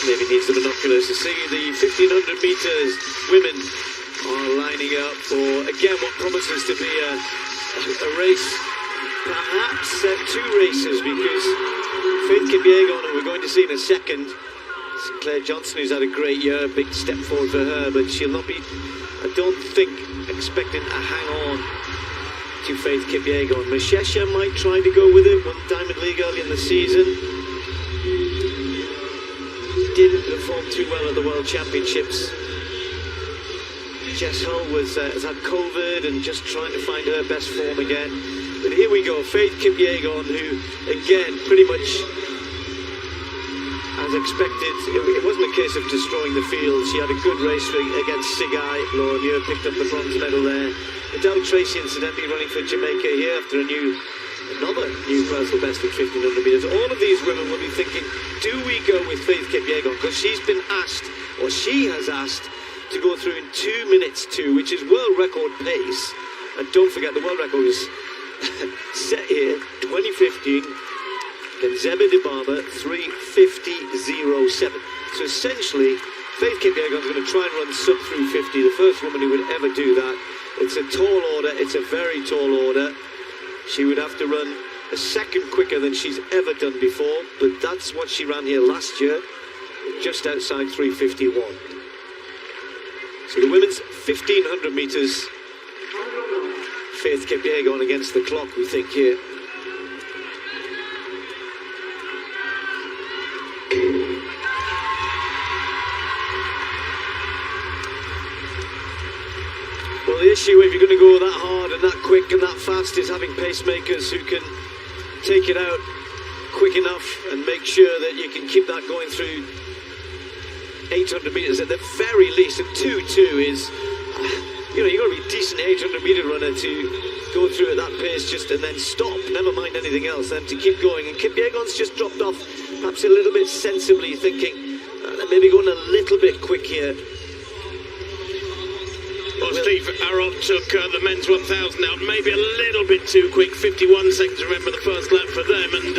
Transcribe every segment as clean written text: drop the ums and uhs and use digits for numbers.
Maybe needs the binoculars to see the 1500 metres. Women are lining up for, again, what promises to be a race, perhaps two races, because Faith Kipyegon, who we're going to see in a second, Claire Johnson, who's had a great year, big step forward for her, but she'll not be, I don't think, expecting to hang on to Faith Kipyegon. Mashesha might try to go with it, won Diamond League early in the season. Didn't perform too well at the World Championships. Jess Hull has had COVID and just trying to find her best form again. But here we go, Faith Kipyegon, who, again, pretty much as expected, it wasn't a case of destroying the field. She had a good race against Sigai. Laura Muir picked up the bronze medal there. Adele Tracy, incidentally, running for Jamaica here after another new personal best at 1500 metres. All of these women will be thinking, do we go with Faith Kipyegon? Because she's been asked, or she has asked, to go through in 2 minutes 2, which is world record pace. And don't forget, the world record was set here, 2015. Genzebe Dibaba, 3:50.07. So essentially, Faith Kipyegon is going to try and run sub through 50, the first woman who would ever do that. It's a tall order, it's a very tall order. She would have to run a second quicker than she's ever done before, but that's what she ran here last year, just outside 3:51. So the women's 1500 metres, Faith Kipyegon against the clock, we think here. Well, the issue if you're going to go that hard and that quick and that fast is having pacemakers who can take it out quick enough and make sure that you can keep that going through 800 metres at the very least. And 2:2 is, you've got to be a decent 800 metre runner to go through at that pace just and then stop, never mind anything else, then to keep going. And Kipyegon's just dropped off perhaps a little bit sensibly, thinking maybe going a little bit quick here. Well, Steve Arrott took the men's 1000 out, maybe a little bit too quick, 51 seconds, remember the first lap for them, and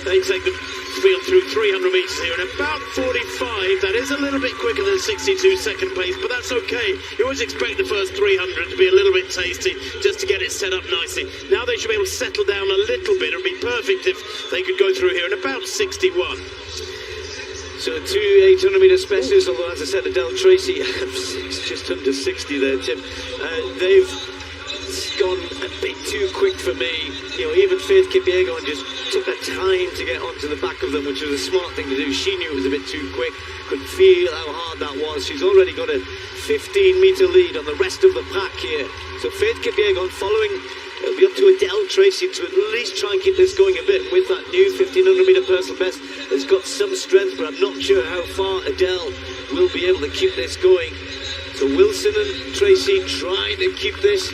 they take the field through 300 metres here in about 45. That is a little bit quicker than 62-second pace, but that's okay. You always expect the first 300 to be a little bit tasty, just to get it set up nicely. Now they should be able to settle down a little bit. It would be perfect if they could go through here in about 61. So two 800 metre specialists, although as I said, Adele Tracy, just under 60 there, Tim. They've gone a bit too quick for me. Even Faith Kipyegon just took the time to get onto the back of them, which was a smart thing to do. She knew it was a bit too quick, could feel how hard that was. She's already got a 15-metre lead on the rest of the pack here. So Faith Kipyegon following. It'll be up to Adele Tracy to at least try and keep this going a bit. And with that new 1500 metre personal best, it's got some strength, but I'm not sure how far Adele will be able to keep this going. So Wilson and Tracy trying to keep this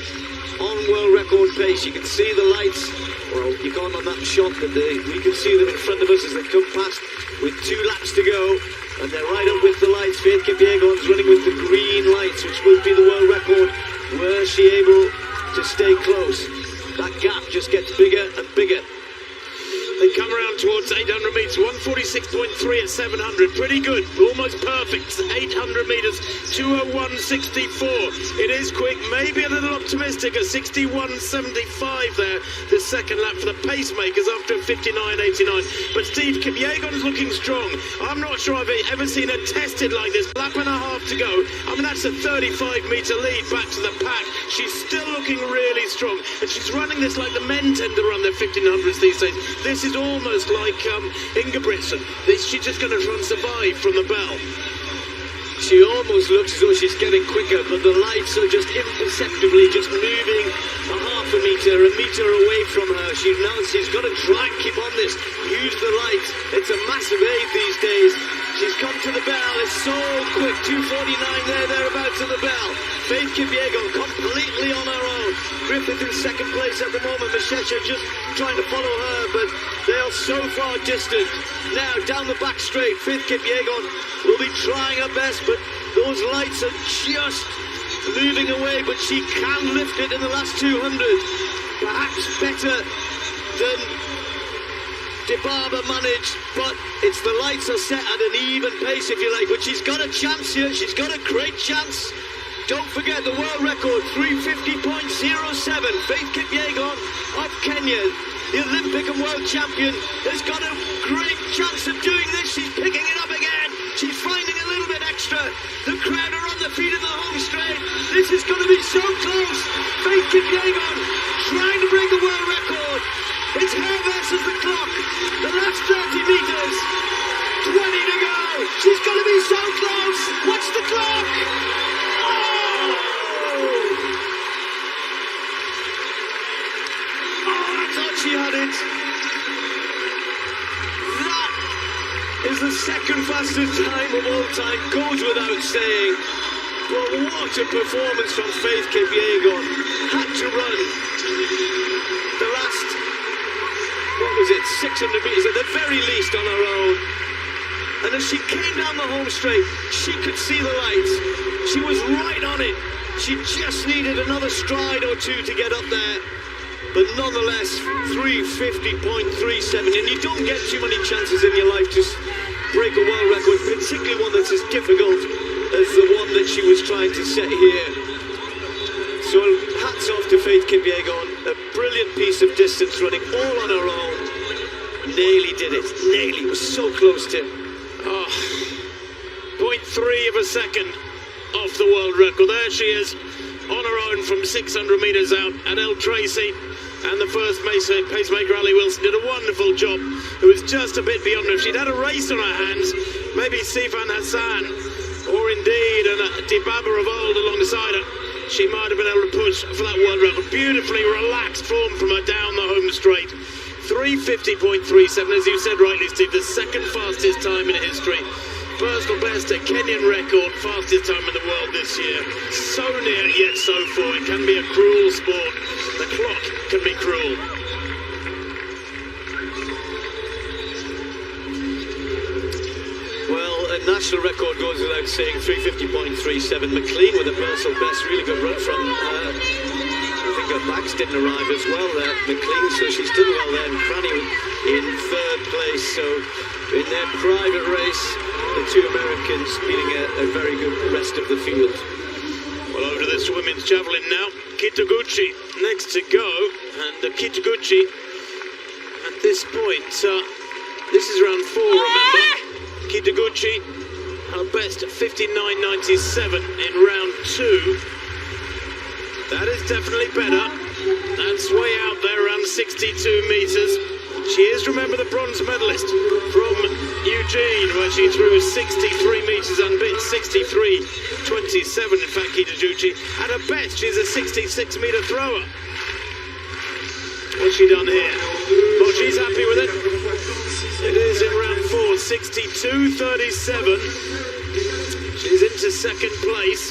on world record pace. You can see the lights. Well, you can't on that shot, but we can see them in front of us as they come past with 2 laps to go. And they're right up with the lights. Faith Kipyegon's running with the green lights, which will be the world record. Were she able to stay close? That gap just gets bigger and bigger. They come around towards 800 metres, 146.3 at 700. Pretty good, almost perfect. 800 metres, 201.64. It is quick, maybe a little optimistic at 61.75 there. The second lap for the pacemakers after 59.89. But Steve, Kipyegon's looking strong. I'm not sure I've ever seen her tested like this. Lap and a half to go. I mean, that's a 35-metre lead back to the pack. She's still looking really strong. And she's running this like the men tend to run their 1500s these days. This is almost like Ingebrigtsen. She's just going to run survive from the bell. She almost looks as though she's getting quicker, but the lights are just imperceptibly just moving a half a metre away from her. She's got to try and keep on this, use the lights. It's a massive aid these days. She's come to the bell, it's so quick, 2:49 thereabouts to the bell. Faith Kipyegon completely on her own. Griffith in second place at the moment, Mashesha just trying to follow her, but they are so far distant. Now down the back straight, Faith Kipyegon will be trying her best, but those lights are just moving away, but she can lift it in the last 200. Perhaps better than Dibaba managed, but it's the lights are set at an even pace, if you like. But she's got a chance here. She's got a great chance. Don't forget the world record, 350.07. Faith Kipyegon of Kenya, the Olympic and world champion, has got a great chance of doing this. She's picking it up again. She's finding a little bit extra. The crowd are on their feet in the home straight. This is going to be so close. Faith Kipyegon trying to break the world record. It's her versus the clock. The last 30 meters. 20 to go. She's going to be so close. Watch the clock. She had it. That is the second fastest time of all time, goes without saying. But what a performance from Faith Kipyegon. Had to run the last, what was it, 600 metres at the very least on her own. And as she came down the home straight, she could see the lights. She was right on it. She just needed another stride or two to get up there. But nonetheless, 350.37, and you don't get too many chances in your life to break a world record, particularly one that's as difficult as the one that she was trying to set here. So hats off to Faith Kipyegon, a brilliant piece of distance running all on her own. Nearly did it, nearly, was so close to. 0.3 of a second off the world record. There she is, on her own from 600 metres out at El Tracy. And the first pacemaker, Ali Wilson, did a wonderful job. It was just a bit beyond her. If she'd had a race on her hands, maybe Sifan Hassan, or indeed Dibaba of old alongside her, she might have been able to push for that world record. Beautifully relaxed form from her down the home straight. 350.37, as you said rightly, Steve, the second fastest time in history. Personal best, a Kenyan record, fastest time in the world this year. So near, yet so far. It can be a cruel sport. The clock can be cruel. Well, a national record goes without saying, 350.37. McLean with a personal best, really good run from I think her backs didn't arrive as well there, McLean, so she's done well there. And Franny in third place, so in their private race, the two Americans beating a very good rest of the field. Well, over to this women's javelin now. Kitaguchi next to go, and Kitaguchi at this point, this is round 4, remember. Kitaguchi, her best 59.97 in round 2. That is definitely better. That's way out there, around 62 metres. She is, remember, the bronze medalist from Eugene, where she threw 63 metres and bit 63.27. In fact, Kitaguchi, at her best, she's a 66-metre thrower. What's she done here? Well, she's happy with it. It is in round 4, 62.37. She's into second place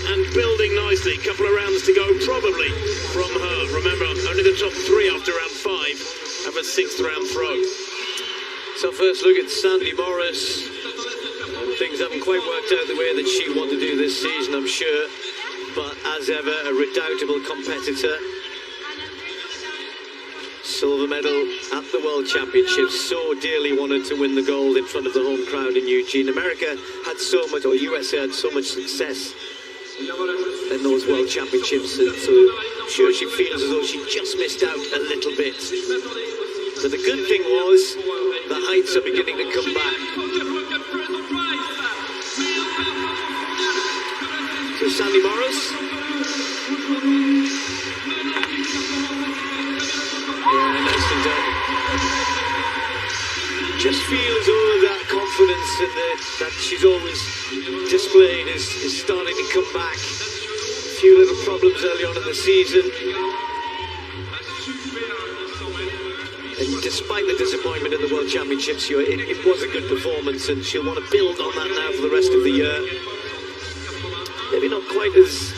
and building nicely. A couple of rounds to go, probably, from her. Remember, only the top 3 after round 5. Have a 6th round throw. So first look at Sandy Morris. Things haven't quite worked out the way that she wanted to do this season, I'm sure. But as ever, a redoubtable competitor. Silver medal at the World Championships. So dearly wanted to win the gold in front of the home crowd in Eugene. America had so much, or USA had so much success in those World Championships, and so I'm sure she feels as though she just missed out a little bit. But the good thing was, the heights are beginning to come back. So Sandy Morris. Yeah, nicely done. Just feel as though that confidence and that she's always displayed is starting to come back. A few little problems early on in the season. And despite the disappointment in the World Championships, it was a good performance, and she'll want to build on that now for the rest of the year. Maybe not quite as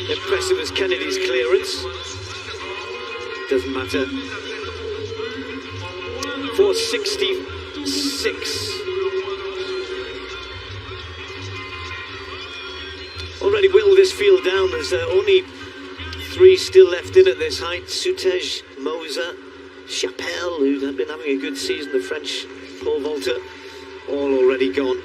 impressive as Kennedy's clearance. Doesn't matter. 466. Already whittled this field down. There's only 3 still left in at this height. Sutej, Moser, Chapelle, who'd been having a good season, the French pole vaulter, all already gone.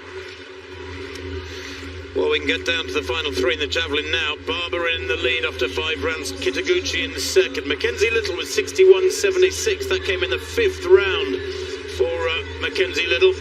Well, we can get down to the final three in the javelin now. Barber in the lead after 5 rounds. Kitaguchi in the second. Mackenzie Little with 61.76. That came in the 5th round for Mackenzie Little.